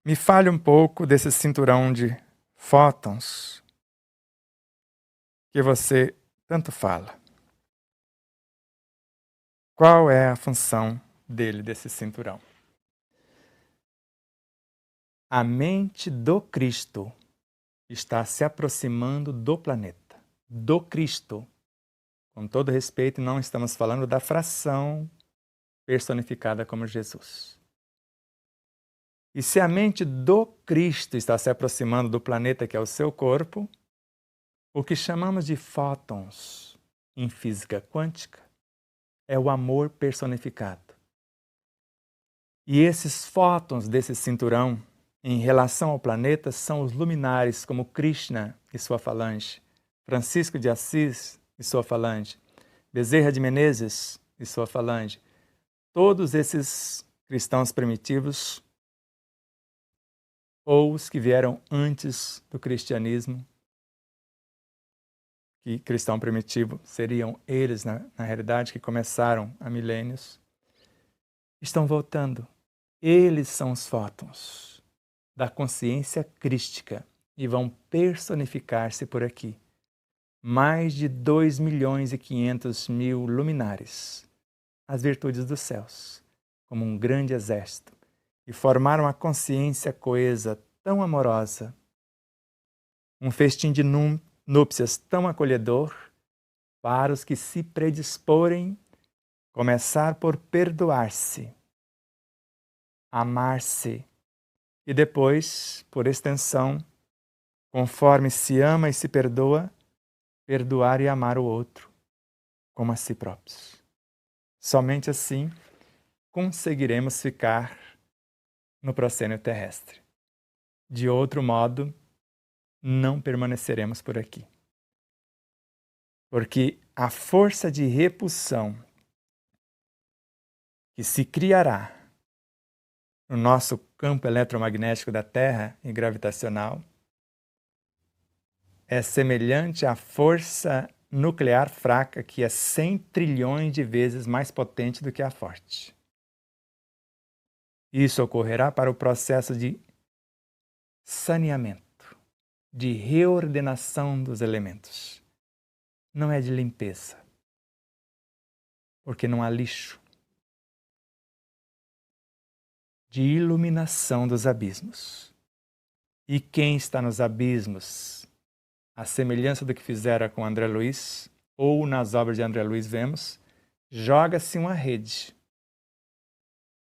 Me fale um pouco desse cinturão de fótons que você tanto fala. Qual é a função dele, desse cinturão? A mente do Cristo está se aproximando do planeta. Do Cristo. Com todo respeito, não estamos falando da fração personificada como Jesus. E se a mente do Cristo está se aproximando do planeta que é o seu corpo, o que chamamos de fótons em física quântica é o amor personificado. E esses fótons desse cinturão, em relação ao planeta, são os luminares como Krishna e sua falange, Francisco de Assis e sua falange, Bezerra de Menezes e sua falange. Todos esses cristãos primitivos, ou os que vieram antes do cristianismo, que cristão primitivo seriam eles, na realidade, que começaram há milênios, estão voltando. Eles são os fótons da consciência crística e vão personificar-se por aqui. Mais de 2.500.000 luminares, as virtudes dos céus, como um grande exército, e formaram a consciência coesa tão amorosa, um festim de núpcias tão acolhedor para os que se predisporem começar por perdoar-se, amar-se e depois, por extensão, conforme se ama e se perdoa, perdoar e amar o outro como a si próprios. Somente assim conseguiremos ficar no proscênio terrestre. De outro modo, não permaneceremos por aqui. Porque a força de repulsão que se criará no nosso campo eletromagnético da Terra e gravitacional é semelhante à força nuclear fraca, que é 100 trilhões de vezes mais potente do que a forte. Isso ocorrerá para o processo de saneamento, de reordenação dos elementos. Não é de limpeza, porque não há lixo. De iluminação dos abismos. E quem está nos abismos, à semelhança do que fizera com André Luiz, ou nas obras de André Luiz vemos, joga-se uma rede.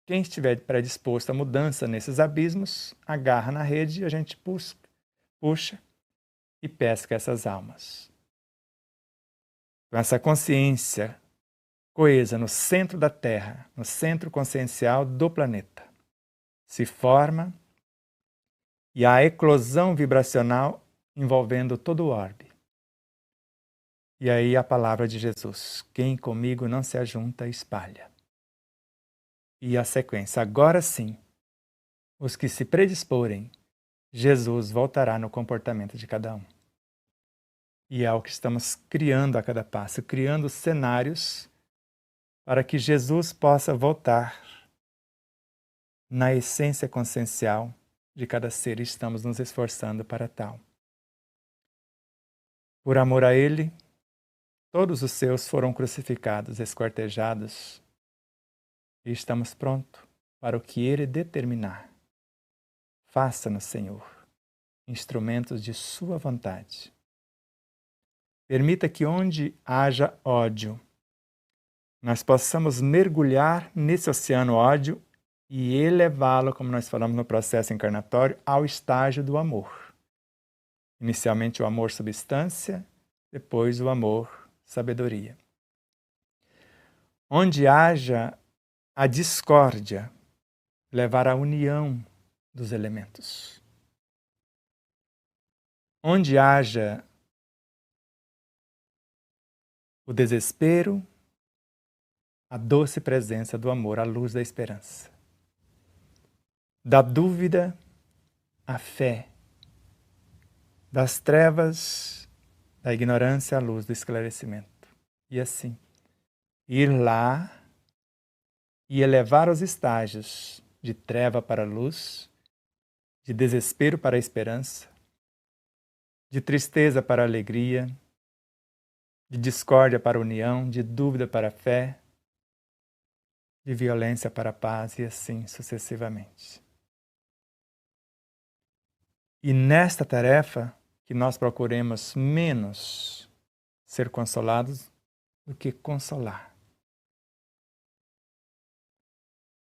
Quem estiver predisposto à mudança nesses abismos, agarra na rede e a gente puxa e pesca essas almas. Então, essa consciência coesa no centro da Terra, no centro consciencial do planeta, se forma e há a eclosão vibracional envolvendo todo o orbe. E aí a palavra de Jesus: quem comigo não se ajunta, espalha. E a sequência: agora sim, os que se predisporem, Jesus voltará no comportamento de cada um. E é o que estamos criando a cada passo, criando cenários para que Jesus possa voltar na essência consciencial de cada ser, e estamos nos esforçando para tal. Por amor a Ele, todos os seus foram crucificados, esquartejados, e estamos prontos para o que Ele determinar. Faça-nos, Senhor, instrumentos de Sua vontade. Permita que onde haja ódio, nós possamos mergulhar nesse oceano ódio e elevá-lo, como nós falamos no processo encarnatório, ao estágio do amor. Inicialmente o amor substância, depois o amor sabedoria. Onde haja a discórdia, levar à união dos elementos. Onde haja o desespero, a doce presença do amor, a luz da esperança. Da dúvida, a fé. Das trevas, da ignorância, a luz do esclarecimento. E assim, ir lá e elevar os estágios de treva para luz, de desespero para a esperança, de tristeza para a alegria, de discórdia para a união, de dúvida para a fé, de violência para a paz e assim sucessivamente. E nesta tarefa, que nós procuremos menos ser consolados do que consolar.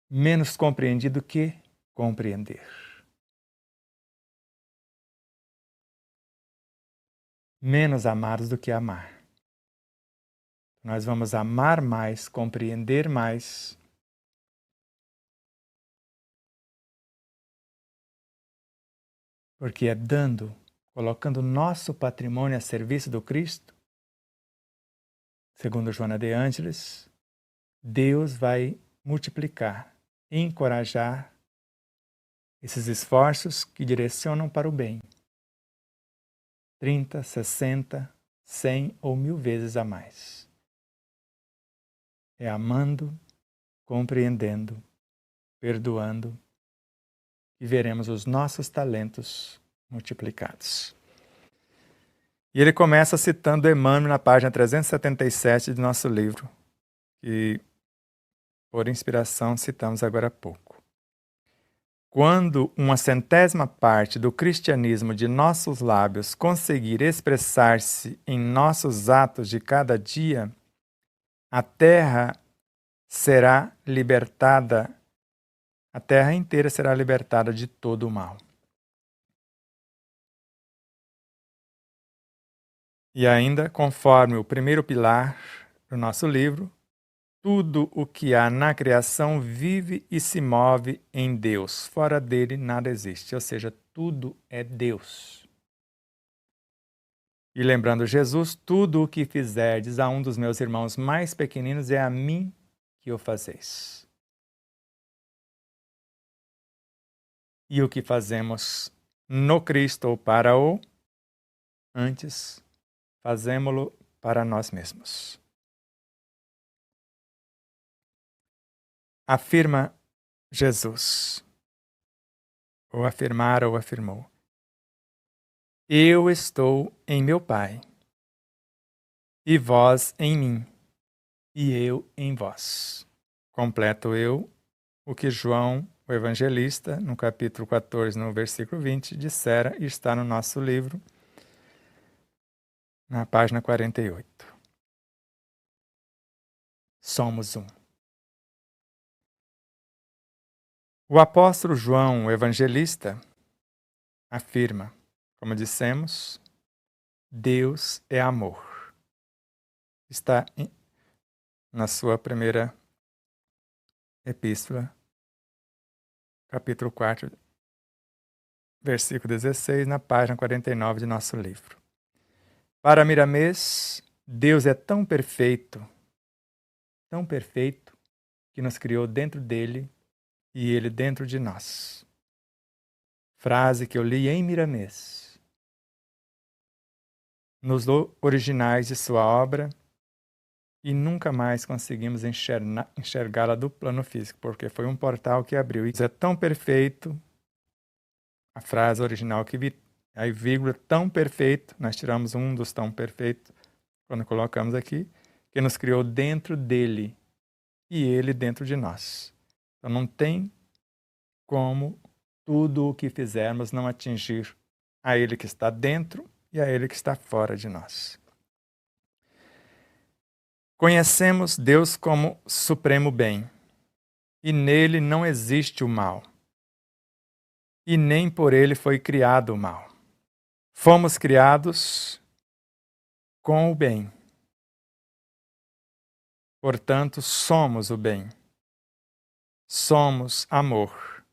Menos compreendido do que compreender. Menos amados do que amar. Nós vamos amar mais, compreender mais, porque é dando, colocando nosso patrimônio a serviço do Cristo, segundo Joana de Ângeles, Deus vai multiplicar, encorajar esses esforços que direcionam para o bem. 30, 60, 100 ou 1000 vezes a mais. É amando, compreendendo, perdoando, e veremos os nossos talentos multiplicados. E ele começa citando Emmanuel na página 377 de nosso livro, que, por inspiração, citamos agora há pouco. Quando uma 100ª parte do cristianismo de nossos lábios conseguir expressar-se em nossos atos de cada dia, a terra inteira será libertada de todo o mal. E ainda, conforme o primeiro pilar do nosso livro, tudo o que há na criação vive e se move em Deus. Fora dele nada existe, ou seja, tudo é Deus. E lembrando Jesus, tudo o que fizerdes a um dos meus irmãos mais pequeninos é a mim que o fazeis. E o que fazemos no Cristo ou para o, antes, fazemo-lo para nós mesmos. Afirma Jesus, ou afirmara ou afirmou: eu estou em meu Pai, e vós em mim, e eu em vós. Completo eu o que João, o evangelista, no capítulo 14, no versículo 20, dissera e está no nosso livro, na página 48. Somos um. O apóstolo João, o evangelista, afirma, como dissemos, Deus é amor. Está na sua primeira epístola, capítulo 4, versículo 16, na página 49 de nosso livro. Para Miramês, Deus é tão perfeito, que nos criou dentro dele e ele dentro de nós. Frase que eu li em Miramês, nos originais de sua obra, e nunca mais conseguimos enxergá-la do plano físico, porque foi um portal que abriu. Isso é tão perfeito, a frase original que vi, aí vírgula, tão perfeito, nós tiramos um dos tão perfeito, quando colocamos aqui, que nos criou dentro dele e ele dentro de nós. Então não tem como tudo o que fizermos não atingir a ele que está dentro e a ele que está fora de nós. Conhecemos Deus como supremo bem, e nele não existe o mal, e nem por ele foi criado o mal. Fomos criados com o bem. Portanto, somos o bem. Somos amor,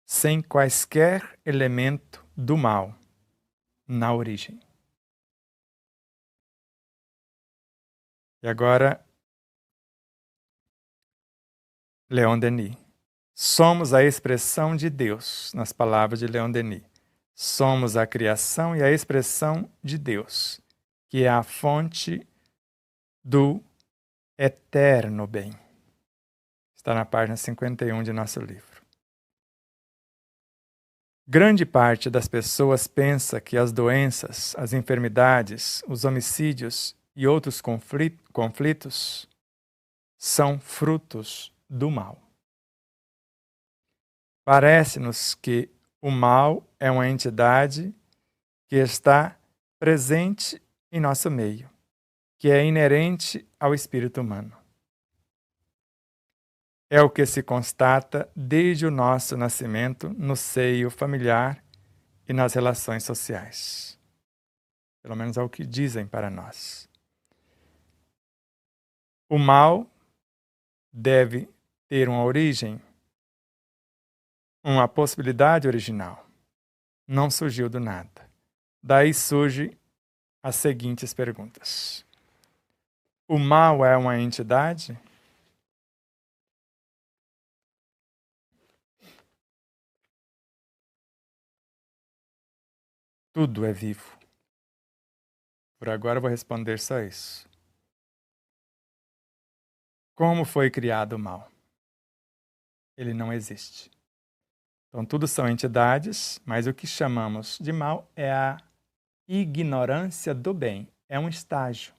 sem quaisquer elemento do mal na origem. E agora, Leon Denis. Somos a expressão de Deus, nas palavras de Leon Denis. Somos a criação e a expressão de Deus, que é a fonte do eterno bem. Está na página 51 de nosso livro. Grande parte das pessoas pensa que as doenças, as enfermidades, os homicídios e outros conflitos são frutos do mal. Parece-nos que o mal é uma entidade que está presente em nosso meio, que é inerente ao espírito humano. É o que se constata desde o nosso nascimento no seio familiar e nas relações sociais. Pelo menos é o que dizem para nós. O mal deve ter uma origem, uma possibilidade original. Não surgiu do nada. Daí surgem as seguintes perguntas. O mal é uma entidade? Tudo é vivo. Por agora eu vou responder só isso. Como foi criado o mal? Ele não existe. Então, tudo são entidades, mas o que chamamos de mal é a ignorância do bem. É um estágio.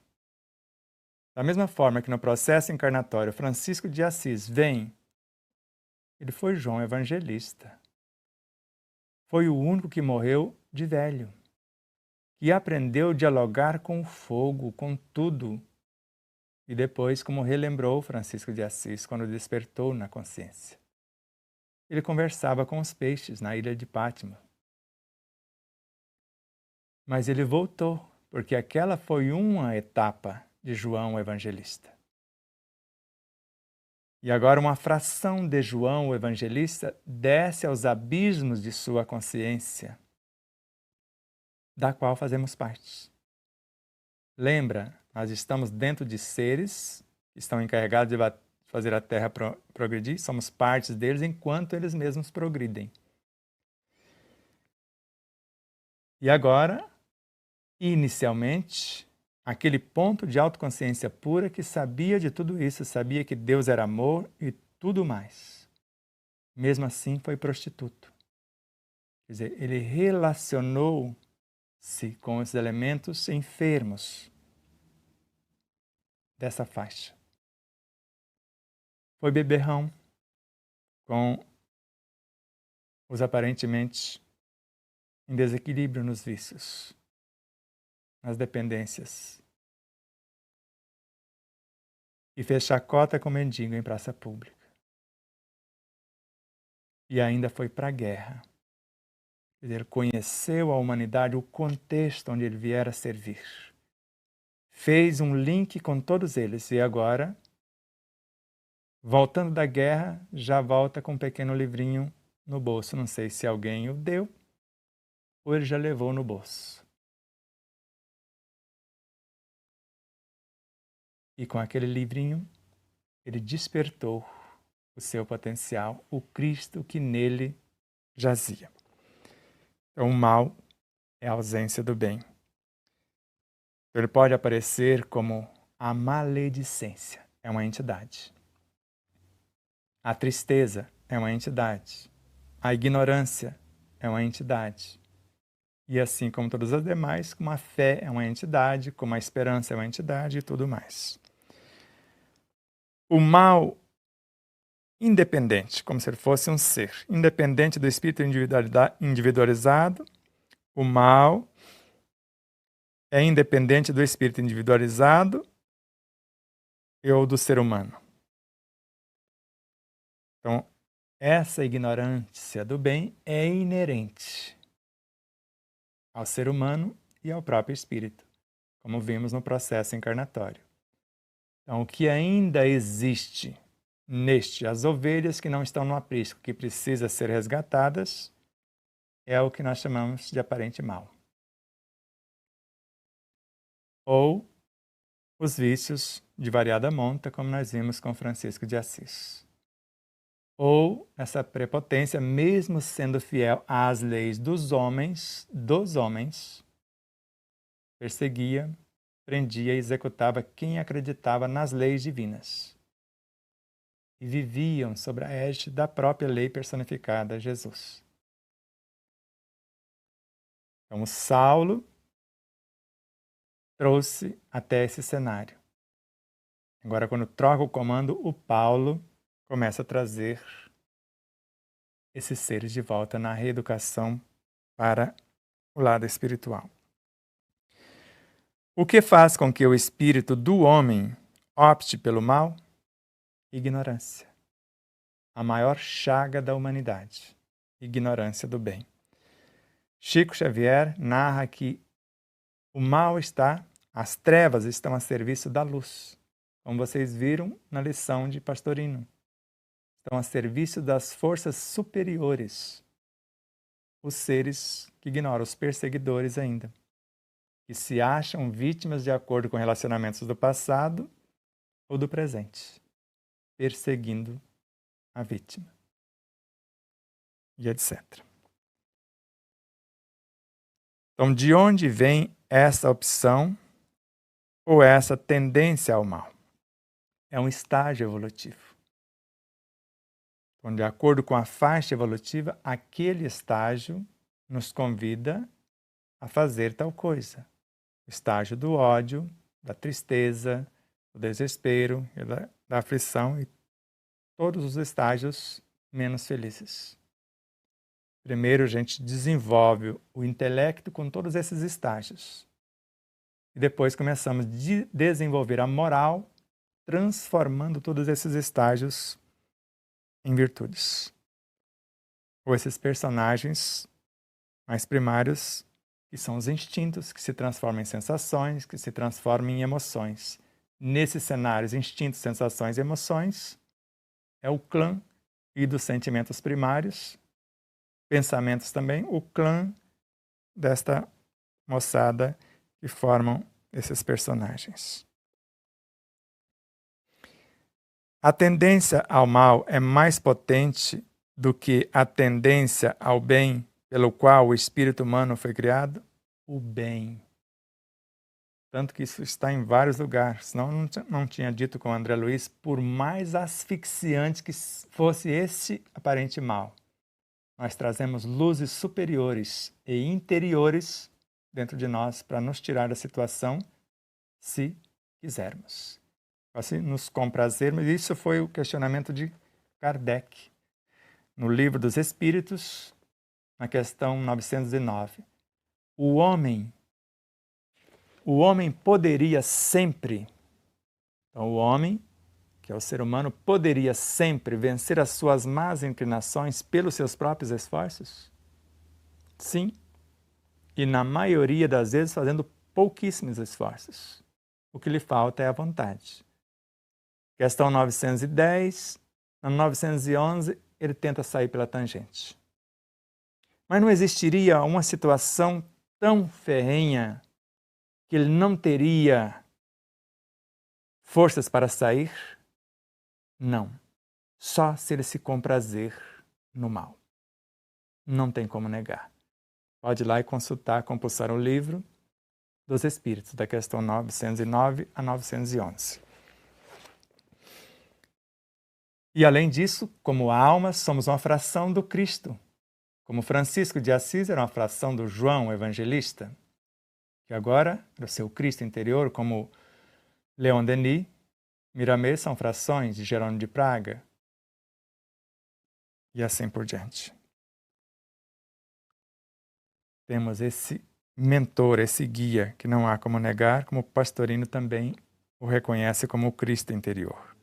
Da mesma forma que no processo encarnatório Francisco de Assis vem, ele foi João Evangelista. Foi o único que morreu de velho, que aprendeu a dialogar com o fogo, com tudo. E depois, como relembrou Francisco de Assis quando despertou na consciência. Ele conversava com os peixes na ilha de Pátimo. Mas ele voltou, porque aquela foi uma etapa de João o Evangelista. E agora uma fração de João o Evangelista desce aos abismos de sua consciência, da qual fazemos parte. Lembra, nós estamos dentro de seres que estão encarregados de fazer a Terra progredir, somos partes deles enquanto eles mesmos progridem. E agora, inicialmente, aquele ponto de autoconsciência pura que sabia de tudo isso, sabia que Deus era amor e tudo mais. Mesmo assim, foi prostituto. Quer dizer, ele relacionou-se com os elementos enfermos dessa faixa. Foi beberrão com os aparentemente em desequilíbrio nos vícios, nas dependências. E fez chacota com mendigo em praça pública. E ainda foi para a guerra. Quer dizer, conheceu a humanidade, o contexto onde ele viera servir. Fez um link com todos eles e agora, voltando da guerra, já volta com um pequeno livrinho no bolso. Não sei se alguém o deu ou ele já levou no bolso. E com aquele livrinho, ele despertou o seu potencial, o Cristo que nele jazia. Então, o mal é a ausência do bem. Ele pode aparecer como a maledicência, é uma entidade. A tristeza é uma entidade. A ignorância é uma entidade. E assim como todas as demais, como a fé é uma entidade, como a esperança é uma entidade e tudo mais. O mal independente, como se ele fosse um ser, independente do espírito individualizado, o mal é independente do espírito individualizado ou do ser humano. Então, essa ignorância do bem é inerente ao ser humano e ao próprio espírito, como vimos no processo encarnatório. Então, o que ainda existe as ovelhas que não estão no aprisco, que precisam ser resgatadas, é o que nós chamamos de aparente mal. Ou os vícios de variada monta, como nós vimos com Francisco de Assis. Ou essa prepotência, mesmo sendo fiel às leis dos homens, perseguia, prendia e executava quem acreditava nas leis divinas. E viviam sob a égide da própria lei personificada, Jesus. Então, o Saulo trouxe até esse cenário. Agora, quando troca o comando, o Paulo começa a trazer esses seres de volta na reeducação para o lado espiritual. O que faz com que o espírito do homem opte pelo mal? Ignorância. A maior chaga da humanidade. Ignorância do bem. Chico Xavier narra que o mal as trevas estão a serviço da luz, como vocês viram na lição de Pastorino. Estão a serviço das forças superiores, os seres que ignoram, os perseguidores ainda, que se acham vítimas de acordo com relacionamentos do passado ou do presente, perseguindo a vítima, e etc. Então, de onde vem essa opção ou essa tendência ao mal? É um estágio evolutivo. Então, de acordo com a faixa evolutiva, aquele estágio nos convida a fazer tal coisa. O estágio do ódio, da tristeza, do desespero, da aflição e todos os estágios menos felizes. Primeiro, a gente desenvolve o intelecto com todos esses estágios. E depois começamos a desenvolver a moral, transformando todos esses estágios em virtudes. Ou esses personagens mais primários, que são os instintos, que se transformam em sensações, que se transformam em emoções. Nesses cenários, instintos, sensações e emoções, é o clã e dos sentimentos primários, pensamentos também, o clã desta moçada que formam esses personagens. A tendência ao mal é mais potente do que a tendência ao bem pelo qual o espírito humano foi criado? O bem. Tanto que isso está em vários lugares. Senão não tinha dito com André Luiz, por mais asfixiante que fosse esse aparente mal, nós trazemos luzes superiores e interiores dentro de nós para nos tirar da situação, se quisermos. Assim, nos comprazermos. Isso foi o questionamento de Kardec, no Livro dos Espíritos, na questão 909. O homem poderia sempre, então o homem, que é o ser humano, poderia sempre vencer as suas más inclinações pelos seus próprios esforços? Sim. E na maioria das vezes fazendo pouquíssimos esforços. O que lhe falta é a vontade. Questão 910, na 911, ele tenta sair pela tangente. Mas não existiria uma situação tão ferrenha que ele não teria forças para sair? Não. Só se ele se comprazer no mal. Não tem como negar. Pode ir lá e consultar, compulsar o livro dos Espíritos, da questão 909 a 911. E além disso, como almas, somos uma fração do Cristo. Como Francisco de Assis era uma fração do João Evangelista, que agora era o seu Cristo interior, como Leon Denis, Miramês são frações de Jerônimo de Praga, e assim por diante. Temos esse mentor, esse guia, que não há como negar, como Pastorino também o reconhece como o Cristo interior.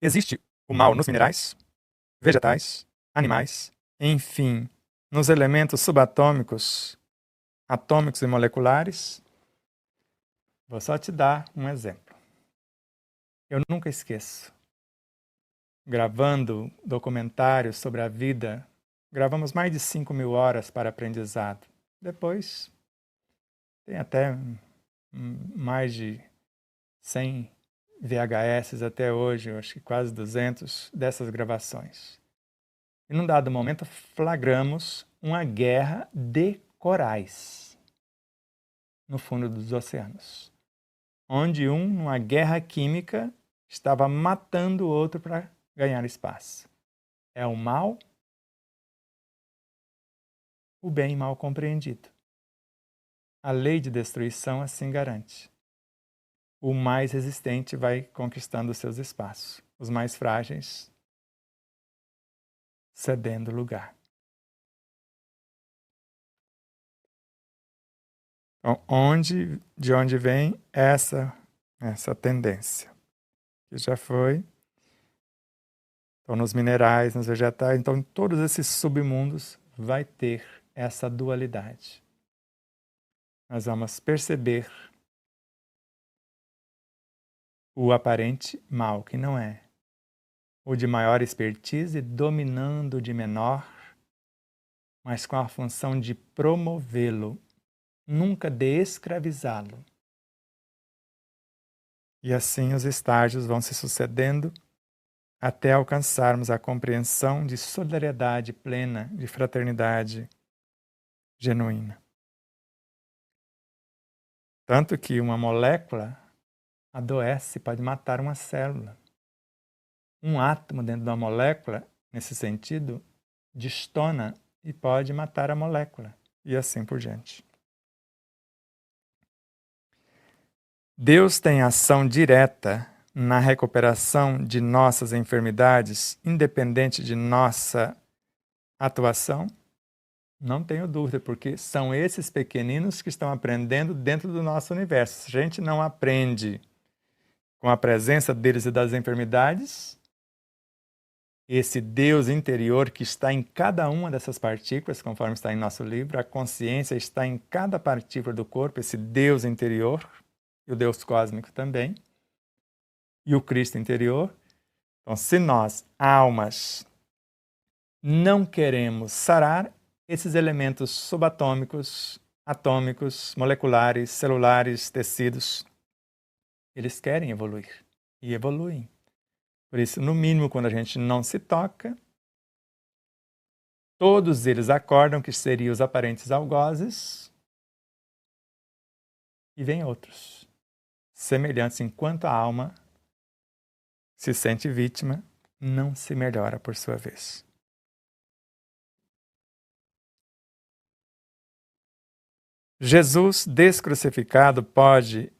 Existe o mal nos minerais, vegetais, animais, enfim, nos elementos subatômicos, atômicos e moleculares. Vou só te dar um exemplo. Eu nunca esqueço. Gravando documentários sobre a vida, gravamos mais de 5.000 horas para aprendizado. Depois, tem até mais de 100 VHS até hoje, eu acho que quase 200 dessas gravações. E num dado momento flagramos uma guerra de corais no fundo dos oceanos, onde numa guerra química, estava matando o outro para ganhar espaço. É o mal o bem mal compreendido. A lei de destruição assim garante. O mais resistente vai conquistando seus espaços, os mais frágeis cedendo lugar. Então, de onde vem essa tendência? Que já foi. Então, nos minerais, nos vegetais, então, em todos esses submundos vai ter essa dualidade. Nós vamos perceber o aparente mal, que não é. O de maior expertise dominando o de menor, mas com a função de promovê-lo, nunca de escravizá-lo. E assim os estágios vão se sucedendo até alcançarmos a compreensão de solidariedade plena, de fraternidade genuína. Tanto que uma molécula adoece, pode matar uma célula. Um átomo dentro da molécula, nesse sentido, destona e pode matar a molécula, e assim por diante. Deus tem ação direta na recuperação de nossas enfermidades, independente de nossa atuação? Não tenho dúvida, porque são esses pequeninos que estão aprendendo dentro do nosso universo. Se a gente não aprende com a presença deles e das enfermidades, esse Deus interior que está em cada uma dessas partículas, conforme está em nosso livro, a consciência está em cada partícula do corpo, esse Deus interior, e o Deus cósmico também, e o Cristo interior. Então, se nós, almas, não queremos sarar, esses elementos subatômicos, atômicos, moleculares, celulares, tecidos, eles querem evoluir e evoluem. Por isso, no mínimo, quando a gente não se toca, todos eles acordam que seriam os aparentes algozes e vêm outros, semelhantes, enquanto a alma se sente vítima, não se melhora por sua vez. Jesus descrucificado pode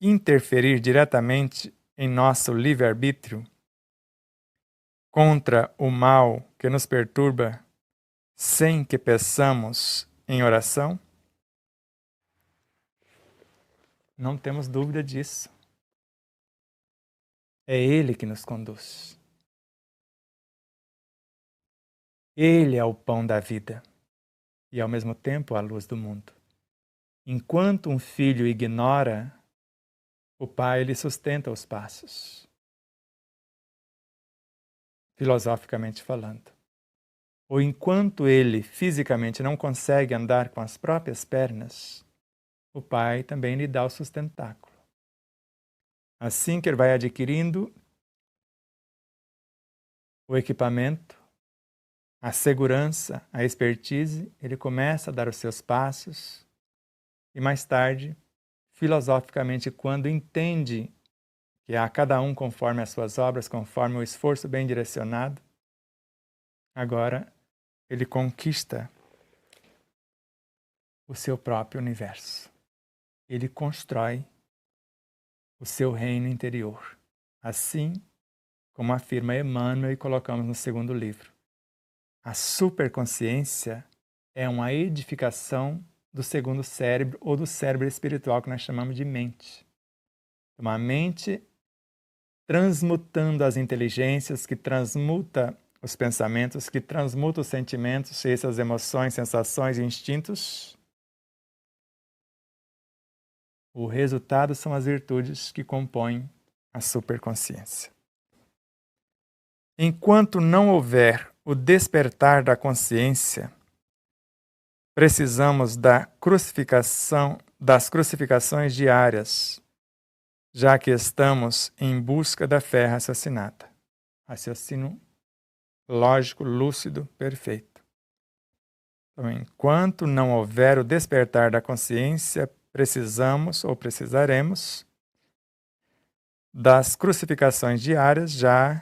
interferir diretamente em nosso livre-arbítrio contra o mal que nos perturba sem que peçamos em oração? Não temos dúvida disso. É Ele que nos conduz. Ele é o pão da vida e, ao mesmo tempo, a luz do mundo. Enquanto um filho ignora, o pai lhe sustenta os passos, filosoficamente falando. Ou enquanto ele fisicamente não consegue andar com as próprias pernas, o pai também lhe dá o sustentáculo. Assim que ele vai adquirindo o equipamento, a segurança, a expertise, ele começa a dar os seus passos e mais tarde, filosoficamente, quando entende que há cada um conforme as suas obras, conforme o esforço bem direcionado, agora ele conquista o seu próprio universo. Ele constrói o seu reino interior. Assim como afirma Emmanuel e colocamos no segundo livro. A superconsciência é uma edificação do segundo cérebro ou do cérebro espiritual que nós chamamos de mente. Uma mente transmutando as inteligências, que transmuta os pensamentos, que transmuta os sentimentos, essas emoções, sensações e instintos. O resultado são as virtudes que compõem a superconsciência. Enquanto não houver o despertar da consciência, precisamos das crucificações diárias, já que estamos em busca da fé raciocinada. Raciocínio lógico, lúcido, perfeito. Então, enquanto não houver o despertar da consciência, precisamos ou precisaremos das crucificações diárias, já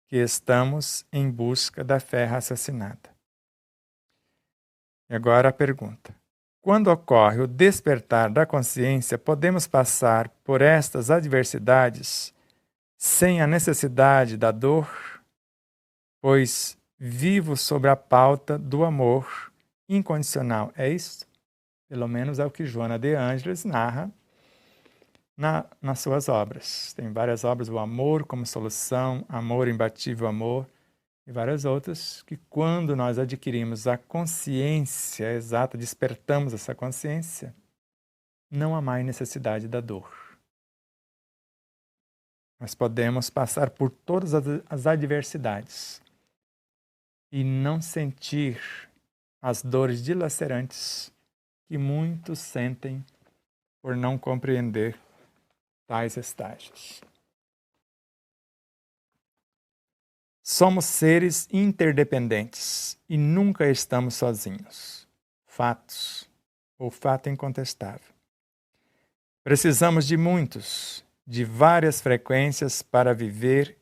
que estamos em busca da fé raciocinada. E agora a pergunta. Quando ocorre o despertar da consciência, podemos passar por estas adversidades sem a necessidade da dor? Pois vivo sobre a pauta do amor incondicional. É isso? Pelo menos é o que Joana de Ângeles narra nas suas obras. Tem várias obras, o amor como solução, amor, imbatível amor, e várias outras, que quando nós adquirimos a consciência exata, despertamos essa consciência, não há mais necessidade da dor. Nós podemos passar por todas as adversidades e não sentir as dores dilacerantes que muitos sentem por não compreender tais estágios. Somos seres interdependentes e nunca estamos sozinhos. Fatos, ou fato incontestável. Precisamos de muitos, de várias frequências para viver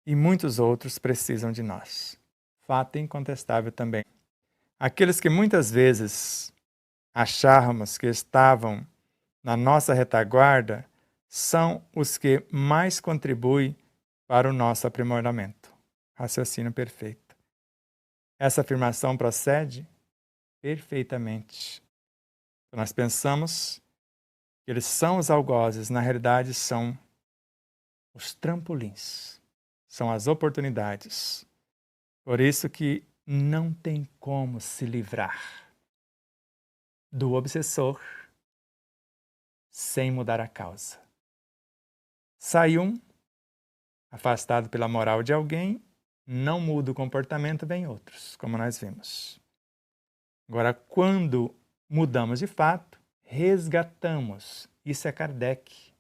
e muitos outros precisam de nós. Fato incontestável também. Aqueles que muitas vezes achávamos que estavam na nossa retaguarda são os que mais contribuem para o nosso aprimoramento. Raciocínio perfeito. Essa afirmação procede perfeitamente. Nós pensamos que eles são os algozes, na realidade são os trampolins, são as oportunidades. Por isso que não tem como se livrar do obsessor sem mudar a causa. Sai um, afastado pela moral de alguém, não muda o comportamento, vem outros, como nós vimos. Agora, quando mudamos de fato, resgatamos. Isso é Kardec.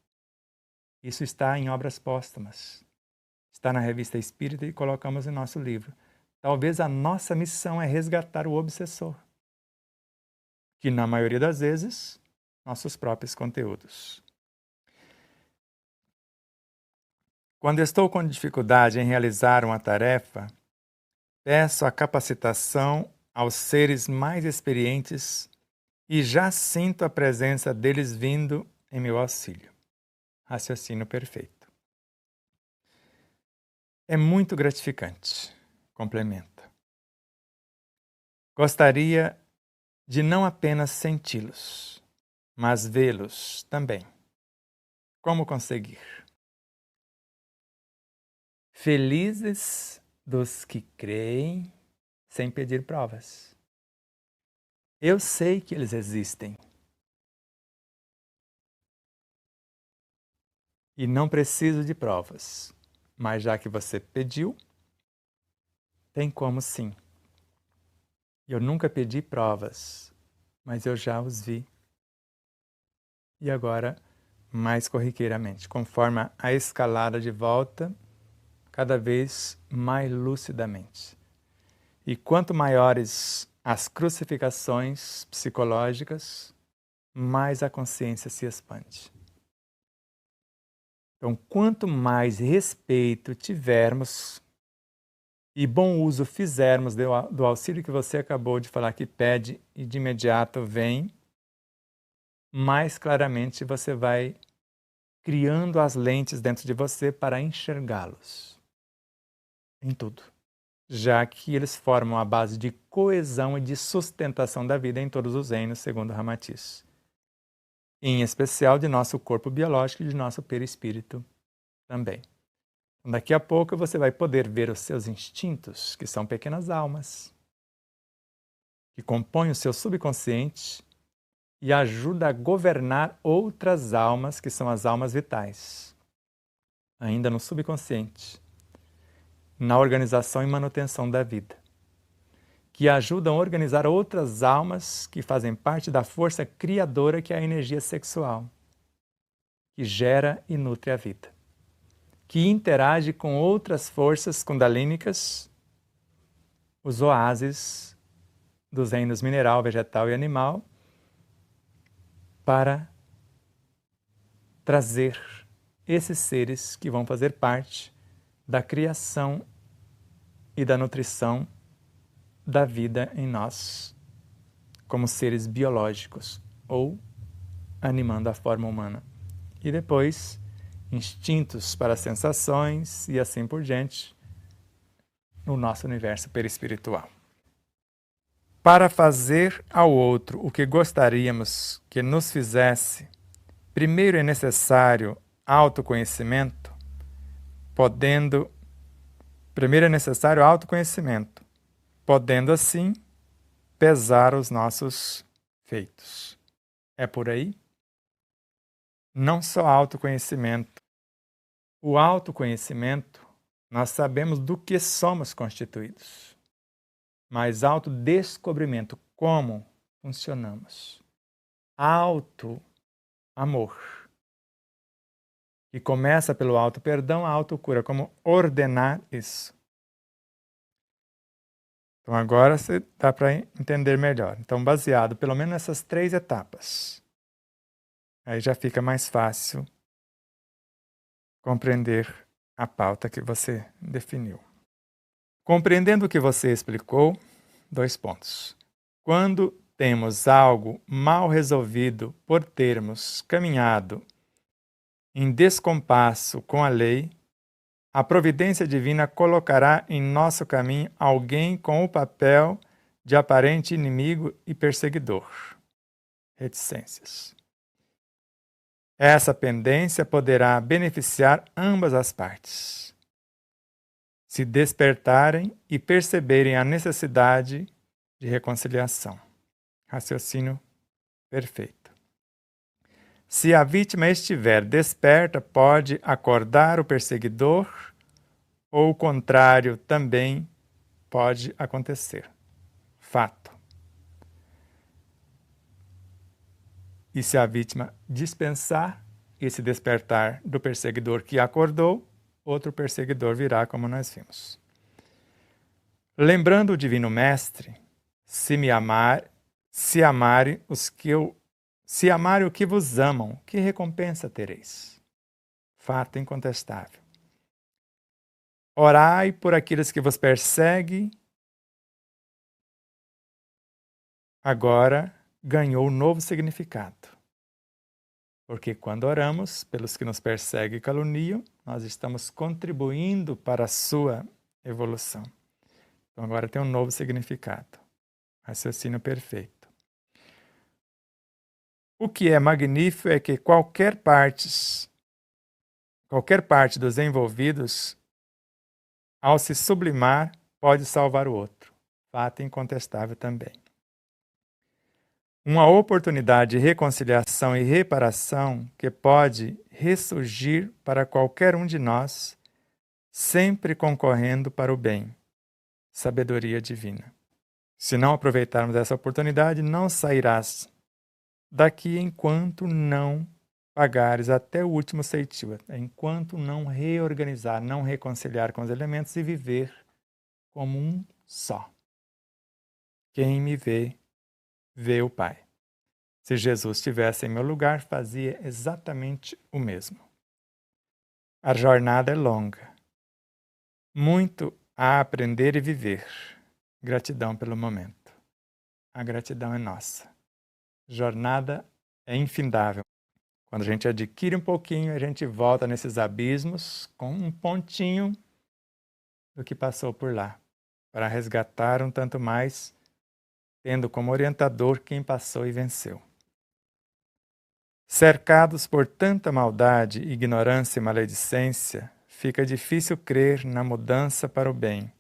Isso está em obras póstumas. Está na Revista Espírita e colocamos em nosso livro. Talvez a nossa missão é resgatar o obsessor, que na maioria das vezes, nossos próprios conteúdos. Quando estou com dificuldade em realizar uma tarefa, peço a capacitação aos seres mais experientes e já sinto a presença deles vindo em meu auxílio. Raciocínio perfeito. É muito gratificante. Complementa. Gostaria de não apenas senti-los, mas vê-los também. Como conseguir? Felizes dos que creem sem pedir provas. Eu sei que eles existem. E não preciso de provas. Mas já que você pediu, tem como sim. Eu nunca pedi provas, mas eu já os vi. E agora, mais corriqueiramente, conforme a escalada de volta, cada vez mais lucidamente. E quanto maiores as crucificações psicológicas, mais a consciência se expande. Então, quanto mais respeito tivermos e bom uso fizermos do auxílio que você acabou de falar que pede e de imediato vem, mais claramente você vai criando as lentes dentro de você para enxergá-los em tudo, já que eles formam a base de coesão e de sustentação da vida em todos os reinos, segundo Ramatiz. Em especial de nosso corpo biológico e de nosso perispírito também. Daqui a pouco você vai poder ver os seus instintos, que são pequenas almas, que compõem o seu subconsciente e ajudam a governar outras almas, que são as almas vitais, ainda no subconsciente, na organização e manutenção da vida, que ajudam a organizar outras almas que fazem parte da força criadora que é a energia sexual, que gera e nutre a vida, que interage com outras forças kundalínicas, os oásis dos reinos mineral, vegetal e animal, para trazer esses seres que vão fazer parte da criação e da nutrição da vida em nós, como seres biológicos ou animando a forma humana. E depois, instintos para sensações e assim por diante no nosso universo perispiritual. Para fazer ao outro o que gostaríamos que nos fizesse, primeiro é necessário autoconhecimento, podendo assim pesar os nossos feitos. É por aí? Não só autoconhecimento. O autoconhecimento, nós sabemos do que somos constituídos. Mas autodescobrimento, como funcionamos. Auto-amor, que começa pelo auto-perdão, a auto-cura, como ordenar isso. Então agora dá para entender melhor. Então, baseado pelo menos nessas 3 etapas, aí já fica mais fácil compreender a pauta que você definiu. Compreendendo o que você explicou, 2 pontos. Quando temos algo mal resolvido por termos caminhado em descompasso com a lei, a providência divina colocará em nosso caminho alguém com o papel de aparente inimigo e perseguidor. Reticências. Essa pendência poderá beneficiar ambas as partes, se despertarem e perceberem a necessidade de reconciliação. Raciocínio perfeito. Se a vítima estiver desperta, pode acordar o perseguidor, ou o contrário também pode acontecer. Fato. E se a vítima dispensar esse despertar do perseguidor que acordou, outro perseguidor virá, como nós vimos. Lembrando o Divino Mestre, se amarem o que vos amam, que recompensa tereis? Fato incontestável. Orai por aqueles que vos perseguem. Agora ganhou um novo significado. Porque quando oramos pelos que nos perseguem e caluniam, nós estamos contribuindo para a sua evolução. Então agora tem um novo significado. Raciocínio perfeito. O que é magnífico é que qualquer parte dos envolvidos, ao se sublimar, pode salvar o outro. Fato incontestável também. Uma oportunidade de reconciliação e reparação que pode ressurgir para qualquer um de nós, sempre concorrendo para o bem. Sabedoria divina. Se não aproveitarmos essa oportunidade, não sairás daqui enquanto não pagares até o último ceitil, enquanto não reorganizar, não reconciliar com os elementos e viver como um só. Quem me vê, vê o Pai. Se Jesus estivesse em meu lugar, fazia exatamente o mesmo. A jornada é longa. Muito a aprender e viver. Gratidão pelo momento. A gratidão é nossa. Jornada é infindável. Quando a gente adquire um pouquinho, a gente volta nesses abismos com um pontinho do que passou por lá, para resgatar um tanto mais, tendo como orientador quem passou e venceu. Cercados por tanta maldade, ignorância e maledicência, fica difícil crer na mudança para o bem.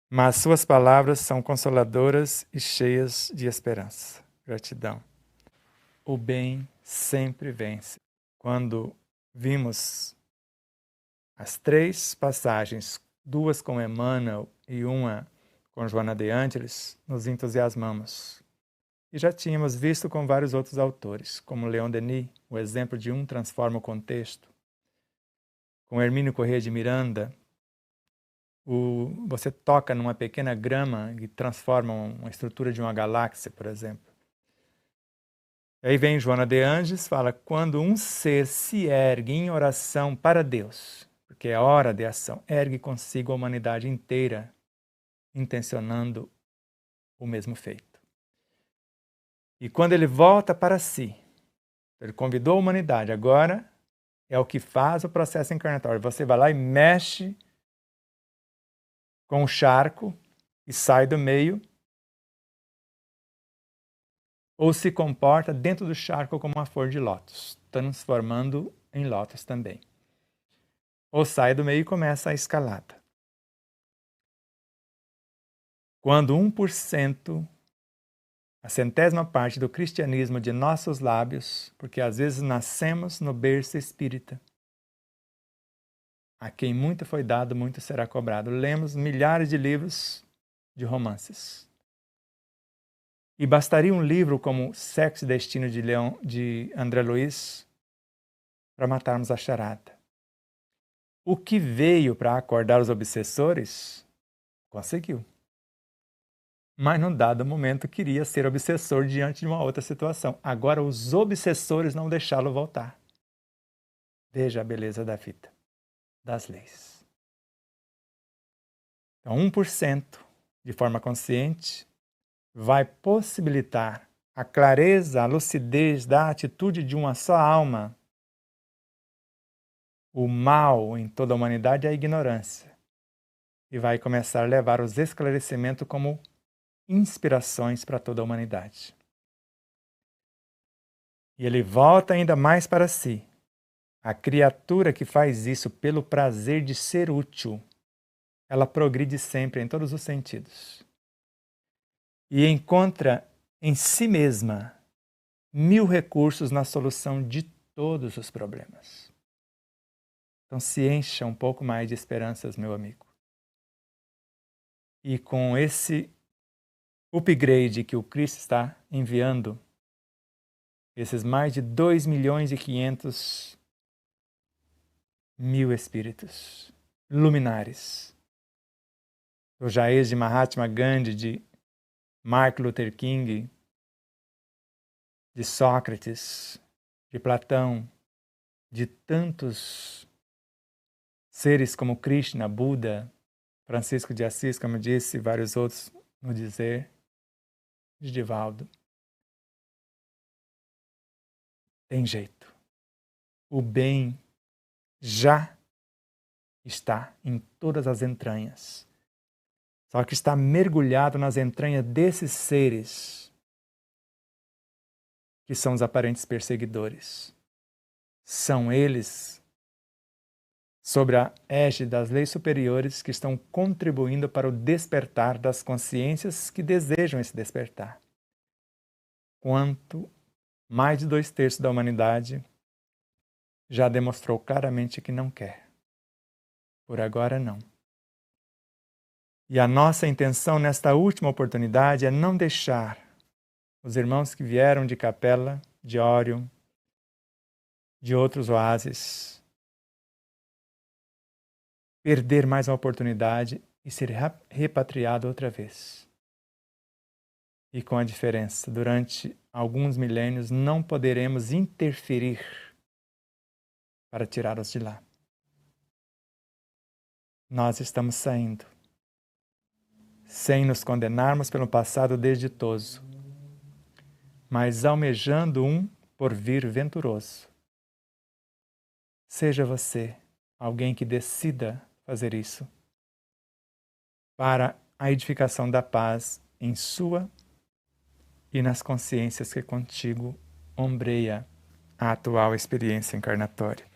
Mas suas palavras são consoladoras e cheias de esperança. Gratidão. O bem sempre vence. Quando vimos as 3 passagens, 2 com Emmanuel e uma com Joana de Ângeles, nos entusiasmamos. E já tínhamos visto com vários outros autores, como Leon Denis, o exemplo de um transforma o contexto. Com Hermínio Corrêa de Miranda, você toca numa pequena grama e transforma uma estrutura de uma galáxia, por exemplo. Aí vem Joana de Ângeles, fala, quando um ser se ergue em oração para Deus, porque é hora de ação, ergue consigo a humanidade inteira, intencionando o mesmo feito. E quando ele volta para si, ele convidou a humanidade, agora é o que faz o processo encarnatório. Você vai lá e mexe com o charco e sai do meio, ou se comporta dentro do charco como uma flor de lótus, transformando em lótus também. Ou sai do meio e começa a escalada. Quando 1%, a centésima parte do cristianismo de nossos lábios, porque às vezes nascemos no berço espírita. A quem muito foi dado, muito será cobrado. Lemos milhares de livros de romances. E bastaria um livro como Sexo e Destino de André Luiz para matarmos a charada. O que veio para acordar os obsessores, conseguiu. Mas num dado momento queria ser obsessor diante de uma outra situação. Agora os obsessores não deixá-lo voltar. Veja a beleza da vida, das leis. Então 1%, de forma consciente, vai possibilitar a clareza, a lucidez da atitude de uma só alma. O mal em toda a humanidade é a ignorância. E vai começar a levar os esclarecimentos como inspirações para toda a humanidade. E ele volta ainda mais para si. A criatura que faz isso pelo prazer de ser útil, ela progride sempre em todos os sentidos. E encontra em si mesma 1000 recursos na solução de todos os problemas. Então se encha um pouco mais de esperanças, meu amigo. E com esse upgrade que o Cristo está enviando, esses mais de 2.500.000 espíritos luminares, do Jaez de Mahatma Gandhi, de Martin Luther King, de Sócrates, de Platão, de tantos seres como Krishna, Buda, Francisco de Assis, como eu disse, e vários outros no dizer de Divaldo. Tem jeito. O bem já está em todas as entranhas. Só que está mergulhado nas entranhas desses seres que são os aparentes perseguidores. São eles, sob a égide das leis superiores, que estão contribuindo para o despertar das consciências que desejam esse despertar. Quanto mais de 2/3 da humanidade já demonstrou claramente que não quer. Por agora, não. E a nossa intenção nesta última oportunidade é não deixar os irmãos que vieram de Capela, de Órion, de outros oásis, perder mais uma oportunidade e ser repatriado outra vez. E com a diferença, durante alguns milênios não poderemos interferir para tirá-los de lá. Nós estamos saindo, sem nos condenarmos pelo passado desditoso, mas almejando um porvir venturoso. Seja você alguém que decida fazer isso para a edificação da paz em sua e nas consciências que contigo ombreia a atual experiência encarnatória.